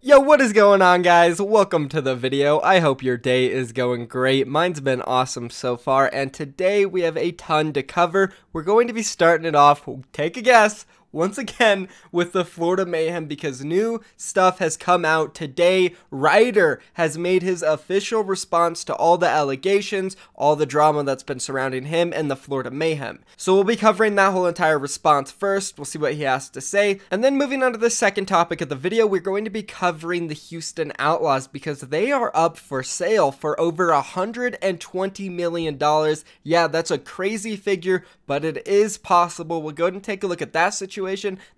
Yo, what is going on, guys? Welcome to the video. I hope your day is going great. Mine's been awesome so far, and today we have a ton to cover. We're going to be starting it off, take a guess, once again with the Florida Mayhem because new stuff has come out today. Ryder has made his official response to all the allegations, all the drama that's been surrounding him and the Florida Mayhem. So we'll be covering that whole entire response first. We'll see what he has to say. And then moving on to the second topic of the video, we're going to be covering the Houston Outlaws because they are up for sale for over $120 million. Yeah, that's a crazy figure, but it is possible. We'll go ahead and take a look at that situation.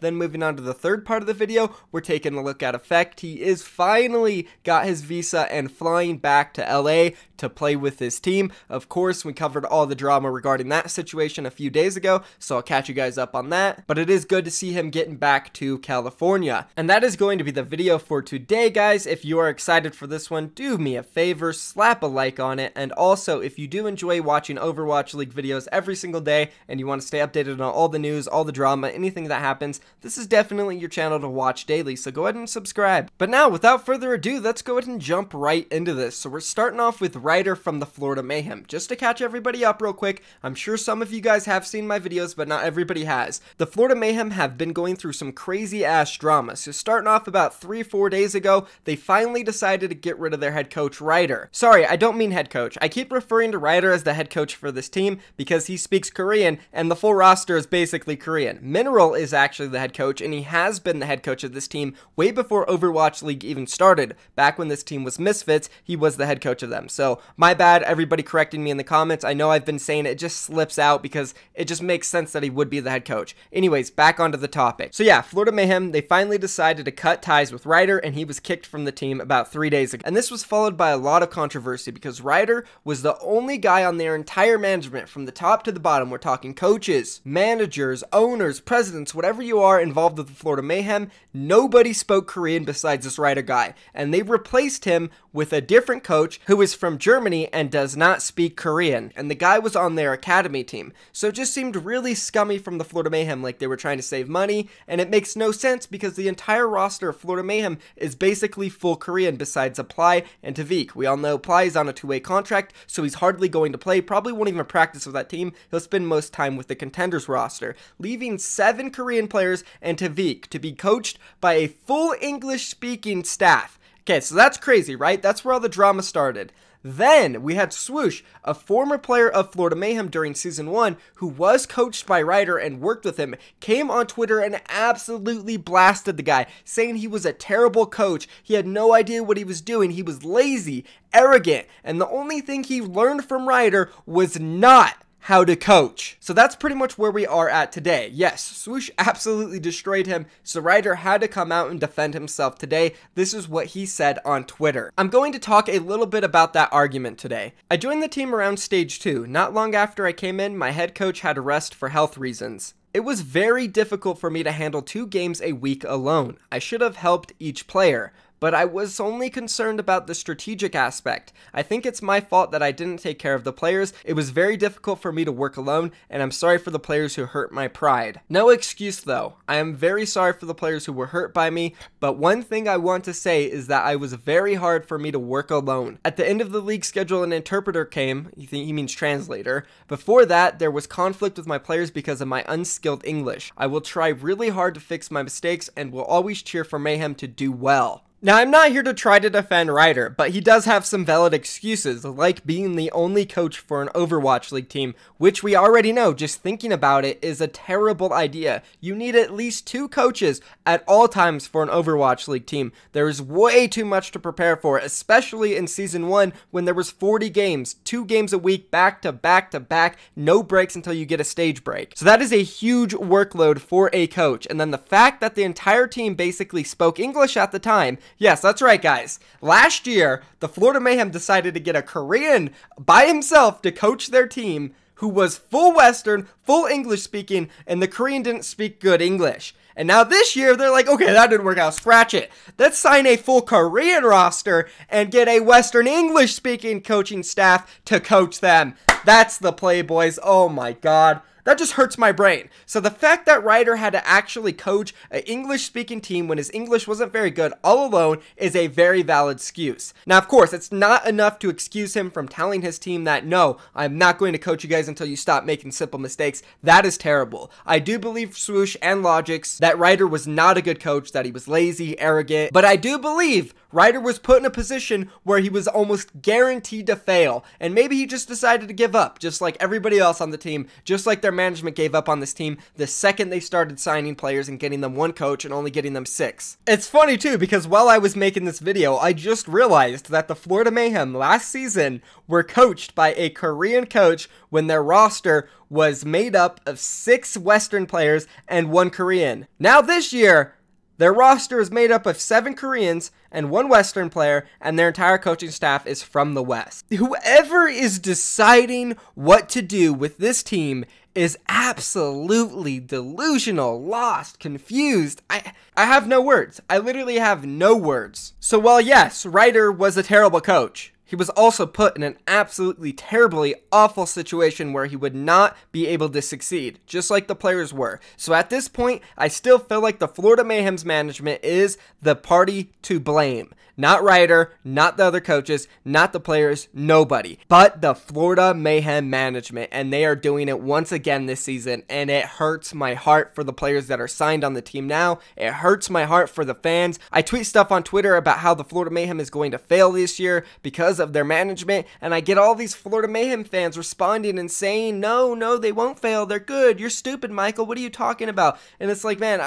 Then moving on to the third part of the video, we're taking a look at Effect. He is finally got his visa and flying back to LA to play with his team. Of course, we covered all the drama regarding that situation a few days ago, so I'll catch you guys up on that. But it is good to see him getting back to California. And that is going to be the video for today, guys. If you are excited for this one, do me a favor, slap a like on it. And also, if you do enjoy watching Overwatch League videos every single day and you want to stay updated on all the news, all the drama, anything that happens, this is definitely your channel to watch daily, so go ahead and subscribe. But now, without further ado, let's go ahead and jump right into this. So we're starting off with Ryder from the Florida Mayhem. Just to catch everybody up real quick, I'm sure some of you guys have seen my videos, but not everybody has. The Florida Mayhem have been going through some crazy ass drama. So starting off about 3-4 days ago, they finally decided to get rid of their head coach, Ryder. Sorry, I don't mean head coach. I keep referring to Ryder as the head coach for this team because he speaks Korean and the full roster is basically Korean. Mineral is actually the head coach, and he has been the head coach of this team way before Overwatch League even started. Back when this team was Misfits, he was the head coach of them. So my bad, everybody correcting me in the comments. I know I've been saying it just slips out because it just makes sense that he would be the head coach. Anyways, back onto the topic. So yeah, Florida Mayhem, they finally decided to cut ties with Ryder, and he was kicked from the team about 3 days ago. And this was followed by a lot of controversy because Ryder was the only guy on their entire management from the top to the bottom. We're talking coaches, managers, owners, presidents, whatever you are involved with the Florida Mayhem, nobody spoke Korean besides this Ryder guy, and they replaced him with a different coach who is from Germany and does not speak Korean, and the guy was on their academy team. So it just seemed really scummy from the Florida Mayhem, like they were trying to save money, and it makes no sense because the entire roster of Florida Mayhem is basically full Korean besides Apply and Tavik. We all know Apply is on a 2-way contract, so he's hardly going to play, probably won't even practice with that team. He'll spend most time with the contenders roster, leaving 7 Korean players and Tavik to be coached by a full English-speaking staff. Okay, so that's crazy, right? That's where all the drama started. Then we had Swoosh, a former player of Florida Mayhem during Season 1 who was coached by Ryder and worked with him, came on Twitter and absolutely blasted the guy, saying he was a terrible coach, he had no idea what he was doing, he was lazy, arrogant, and the only thing he learned from Ryder was not how to coach. So that's pretty much where we are at today. Yes, Swoosh absolutely destroyed him, so Ryder had to come out and defend himself today. This is what he said on Twitter. I'm going to talk a little bit about that argument today. I joined the team around stage 2. Not long after I came in, my head coach had to rest for health reasons. It was very difficult for me to handle 2 games a week alone. I should have helped each player, but I was only concerned about the strategic aspect. I think it's my fault that I didn't take care of the players. It was very difficult for me to work alone, and I'm sorry for the players who hurt my pride. No excuse though. I am very sorry for the players who were hurt by me, but one thing I want to say is that I was very hard for me to work alone. At the end of the league schedule, an interpreter came. You think he means translator. Before that, there was conflict with my players because of my unskilled English. I will try really hard to fix my mistakes and will always cheer for Mayhem to do well. Now, I'm not here to try to defend Ryder, but he does have some valid excuses, like being the only coach for an Overwatch League team, which we already know, just thinking about it, is a terrible idea. You need at least 2 coaches at all times for an Overwatch League team. There is way too much to prepare for, especially in Season 1 when there was 40 games, 2 games a week, back to back to back, no breaks until you get a stage break. So that is a huge workload for a coach, and then the fact that the entire team basically spoke English at the time. Yes, that's right, guys. Last year, the Florida Mayhem decided to get a Korean by himself to coach their team who was full Western, full English speaking, and the Korean didn't speak good English. And now this year, they're like, okay, that didn't work out, scratch it. Let's sign a full Korean roster and get a Western English speaking coaching staff to coach them. That's the play, boys. Oh my God. That just hurts my brain. So the fact that Ryder had to actually coach an English-speaking team when his English wasn't very good all alone is a very valid excuse. Now, of course, it's not enough to excuse him from telling his team that, no, I'm not going to coach you guys until you stop making simple mistakes. That is terrible. I do believe Swoosh and Logix that Ryder was not a good coach, that he was lazy, arrogant, but I do believe Ryder was put in a position where he was almost guaranteed to fail, and maybe he just decided to give up, just like everybody else on the team, just like their management gave up on this team the second they started signing players and getting them one coach and only getting them 6. It's funny too, because while I was making this video, I just realized that the Florida Mayhem last season were coached by a Korean coach when their roster was made up of 6 Western players and 1 Korean. Now this year, their roster is made up of 7 Koreans and 1 Western player, and their entire coaching staff is from the West. Whoever is deciding what to do with this team is absolutely delusional, lost, confused. I have no words. I literally have no words. So while yes, Ryder was a terrible coach, he was also put in an absolutely terribly awful situation where he would not be able to succeed, just like the players were. So at this point, I still feel like the Florida Mayhem's management is the party to blame. Not Ryder, not the other coaches, not the players, nobody. But the Florida Mayhem management, and they are doing it once again this season, and it hurts my heart for the players that are signed on the team now. It hurts my heart for the fans. I tweet stuff on Twitter about how the Florida Mayhem is going to fail this year because of their management, and I get all these Florida Mayhem fans responding and saying, no, they won't fail, they're good, you're stupid, Michael, what are you talking about? And it's like, man,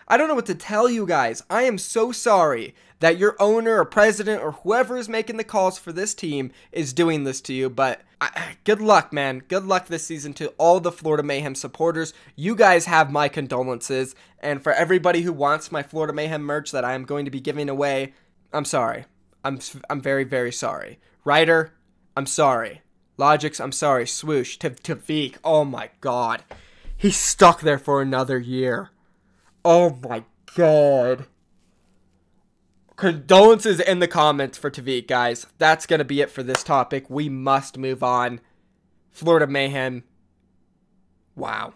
I don't know what to tell you guys. I am so sorry that your owner or president or whoever is making the calls for this team is doing this to you, but good luck, man. Good luck this season to all the Florida Mayhem supporters. You guys have my condolences, and for everybody who wants my Florida Mayhem merch that I am going to be giving away, I'm sorry. I'm very, very sorry. Ryder, I'm sorry. Logix, I'm sorry. Swoosh, Tavik, oh my god. He's stuck there for another year. Oh my god. Condolences in the comments for Tavik, guys. That's going to be it for this topic. We must move on. Florida Mayhem. Wow.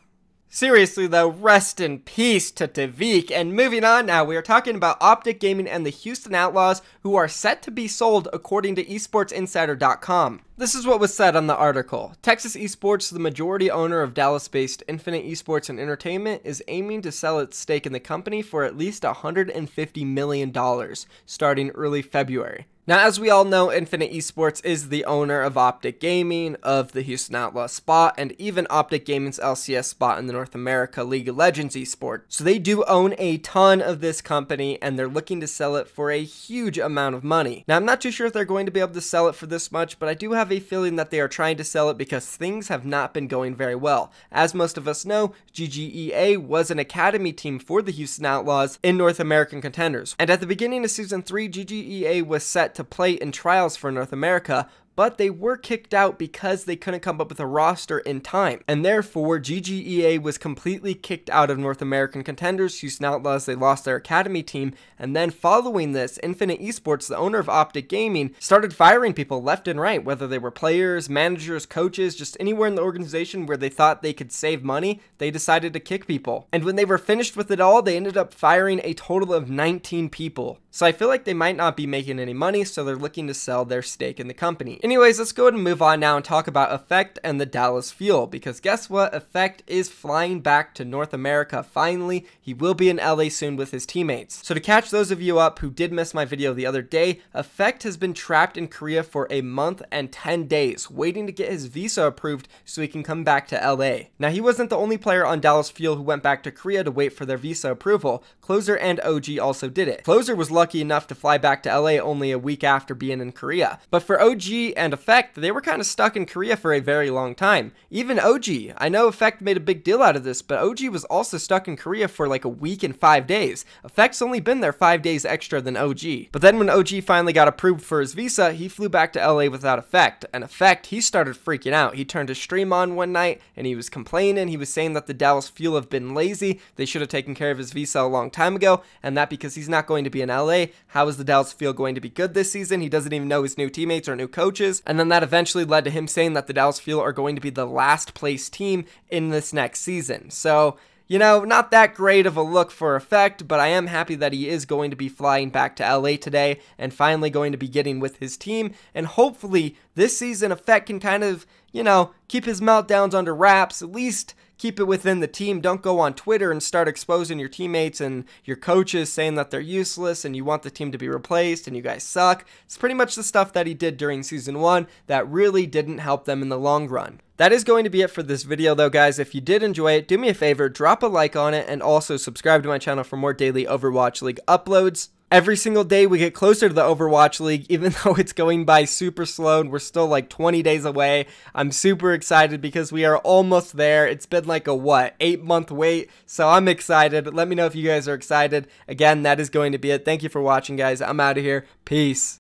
Seriously though, rest in peace to Tavik. And moving on now, we are talking about Optic Gaming and the Houston Outlaws, who are set to be sold according to esportsinsider.com. This is what was said on the article. Texas Esports, the majority owner of Dallas-based Infinite Esports and Entertainment, is aiming to sell its stake in the company for at least $150 million, starting early February. Now, as we all know, Infinite Esports is the owner of Optic Gaming, of the Houston Outlaws spot, and even Optic Gaming's LCS spot in the North America League of Legends esport. So they do own a ton of this company, and they're looking to sell it for a huge amount of money. Now, I'm not too sure if they're going to be able to sell it for this much, but I do have a feeling that they are trying to sell it because things have not been going very well. As most of us know, GGEA was an academy team for the Houston Outlaws in North American Contenders. And at the beginning of Season 3, GGEA was set to play in trials for North America, but they were kicked out because they couldn't come up with a roster in time. And therefore, GGEA was completely kicked out of North American Contenders. Houston Outlaws, they lost their academy team. And then following this, Infinite Esports, the owner of Optic Gaming, started firing people left and right, whether they were players, managers, coaches, just anywhere in the organization where they thought they could save money, they decided to kick people. And when they were finished with it all, they ended up firing a total of 19 people. So I feel like they might not be making any money, so they're looking to sell their stake in the company. Anyways, let's go ahead and move on now and talk about Effect and the Dallas Fuel, because guess what? Effect is flying back to North America finally. He will be in LA soon with his teammates. So to catch those of you up who did miss my video the other day, Effect has been trapped in Korea for a month and 10 days, waiting to get his visa approved so he can come back to LA. Now, he wasn't the only player on Dallas Fuel who went back to Korea to wait for their visa approval. Closer and OG also did it. Closer was lucky enough to fly back to LA only a week after being in Korea. But for OG and Effect, they were kind of stuck in Korea for a very long time. Even OG, I know Effect made a big deal out of this, but OG was also stuck in Korea for like a week and 5 days. Effect's only been there 5 days extra than OG. But then when OG finally got approved for his visa, he flew back to LA without Effect. And Effect, he started freaking out. He turned his stream on one night and he was complaining. He was saying that the Dallas Fuel have been lazy. They should have taken care of his visa a long time ago, and that because he's not going to be in LA. How is the Dallas Fuel going to be good this season? He doesn't even know his new teammates or new coaches. coaches, and then that eventually led to him saying that the Dallas Fuel are going to be the last place team in this next season. So, you know, not that great of a look for effect, but I am happy that he is going to be flying back to LA today and finally going to be getting with his team, and hopefully this season Effect can kind of, you know, keep his meltdowns under wraps, at least keep it within the team. Don't go on Twitter and start exposing your teammates and your coaches saying that they're useless and you want the team to be replaced and you guys suck. It's pretty much the stuff that he did during Season 1 that really didn't help them in the long run. That is going to be it for this video though, guys. If you did enjoy it, do me a favor, drop a like on it, and also subscribe to my channel for more daily Overwatch League uploads. Every single day we get closer to the Overwatch League, even though it's going by super slow and we're still like 20 days away. I'm super excited because we are almost there. It's been like a, 8-month wait, so I'm excited. Let me know if you guys are excited. Again, that is going to be it. Thank you for watching, guys. I'm out of here. Peace.